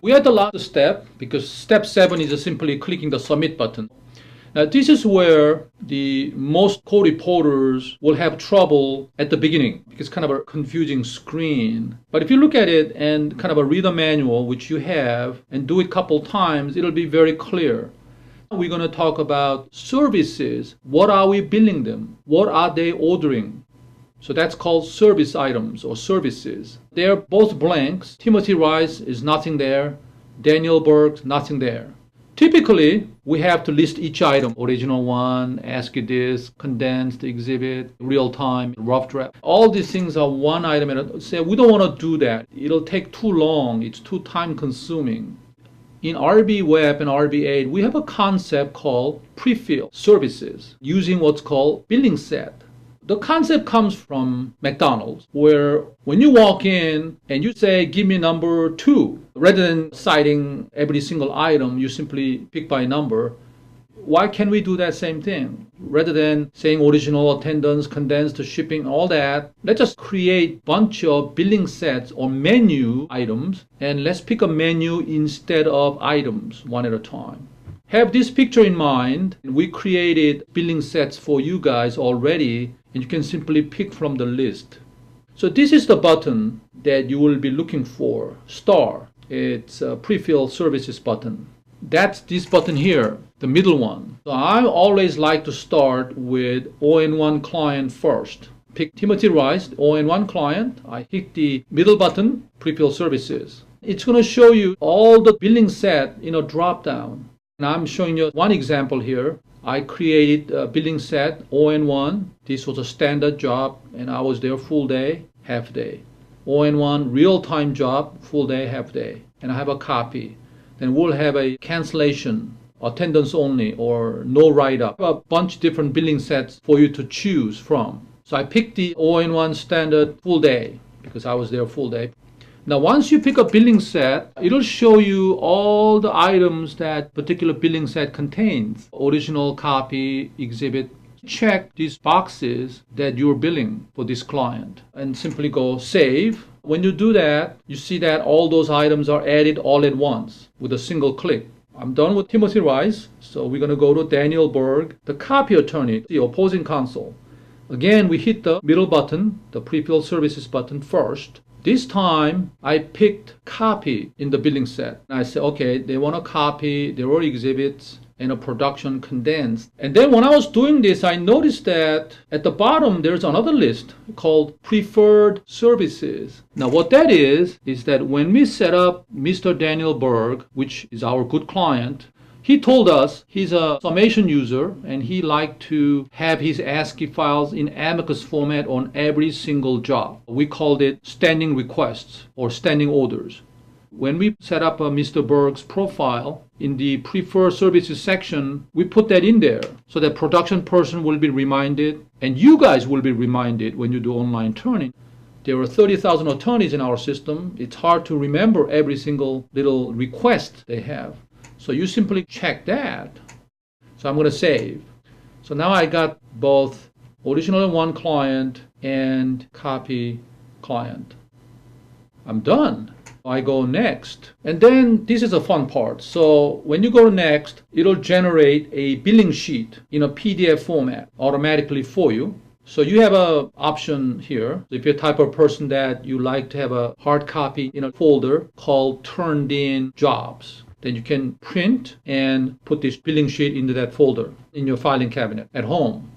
We had the last step because step 7 is simply clicking the submit button. Now this is where the most co-reporters will have trouble at the beginning because it's kind of a confusing screen. But if you look at it and kind of read the manual, which you have, and do it a couple times, it'll be very clear. We're going to talk about services. What are we billing them? What are they ordering? So that's called service items or services. They're both blanks. Timothy Rice is nothing there. Daniel Berg, nothing there. Typically, we have to list each item. Original one, ASCII disc, condensed exhibit, real time, rough draft. All these things are one item. And say we don't want to do that. It'll take too long. It's too time consuming. In RB Web and RB8, we have a concept called Prefilled Services using what's called billing set. The concept comes from McDonald's, where when you walk in and you say, give me number 2, rather than citing every single item, you simply pick by number. Why can't we do that same thing? Rather than saying original, attendance, condensed, shipping, all that, let's just create a bunch of billing sets or menu items, and let's pick a menu instead of items one at a time. Have this picture in mind. We created billing sets for you guys already, and you can simply pick from the list. So this is the button that you will be looking for, star. It's a Prefilled Services button. That's this button here, the middle one. So I always like to start with ON1 client first. Pick Timothy Rice, ON1 client. I hit the middle button, Prefilled Services. It's going to show you all the billing set in a drop down. And I'm showing you one example here. I created a billing set, ON1. This was a standard job, and I was there full day, half day. ON1, real-time job, full day, half day. And I have a copy. Then we'll have a cancellation, attendance only, or no write-up. A bunch of different billing sets for you to choose from. So I picked the ON1 standard full day, because I was there full day. Now, once you pick a billing set, it'll show you all the items that particular billing set contains. Original, copy, exhibit. Check these boxes that you're billing for this client and simply go save. When you do that, you see that all those items are added all at once with a single click. I'm done with Timothy Rice, so we're going to go to Daniel Berg, the copy attorney, the opposing counsel. Again, we hit the middle button, the Prefilled Services button first. This time, I picked copy in the billing set. I said, okay, they want a copy, there were exhibits, and a production condensed. And then when I was doing this, I noticed that at the bottom, there's another list called Preferred Services. Now, what that is that when we set up Mr. Daniel Berg, which is our good client, he told us he's a summation user and he liked to have his ASCII files in amicus format on every single job. We called it standing requests or standing orders. When we set up Mr. Berg's profile in the Preferred Services section, we put that in there so that production person will be reminded and you guys will be reminded when you do online turning. There are 30,000 attorneys in our system. It's hard to remember every single little request they have. So you simply check that. So I'm going to save. So now I got both original one client and copy client. I'm done. I go next. And then this is a fun part. So when you go to next, it'll generate a billing sheet in a PDF format automatically for you. So you have an option here. If you're the type of person that you like to have a hard copy in a folder called turned in jobs, then you can print and put this billing sheet into that folder in your filing cabinet at home.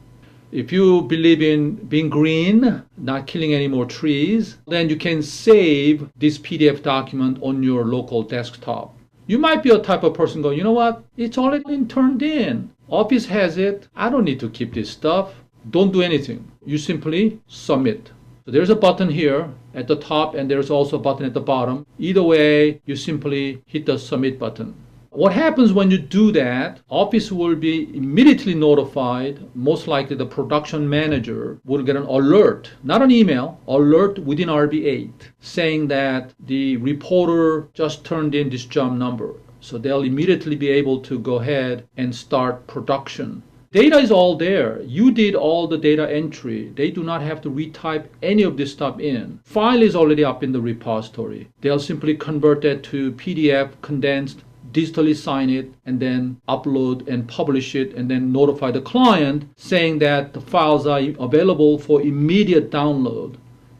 If you believe in being green, not killing any more trees, then you can save this PDF document on your local desktop. You might be a type of person going, you know what? It's already been turned in. Office has it. I don't need to keep this stuff. Don't do anything. You simply submit. So there's a button here at the top and there's also a button at the bottom. Either way, you simply hit the submit button. What happens when you do that, Office will be immediately notified. Most likely the production manager will get an alert, not an email, alert within RB8 saying that the reporter just turned in this job number. So they'll immediately be able to go ahead and start production. Data is all there. You did all the data entry. They do not have to retype any of this stuff in. File is already up in the repository. They'll simply convert that to PDF, condensed, digitally sign it, and then upload and publish it, and then notify the client saying that the files are available for immediate download.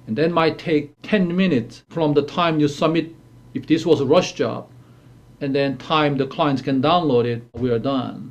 And that might take 10 minutes from the time you submit, if this was a rush job, and then time the clients can download it, we are done.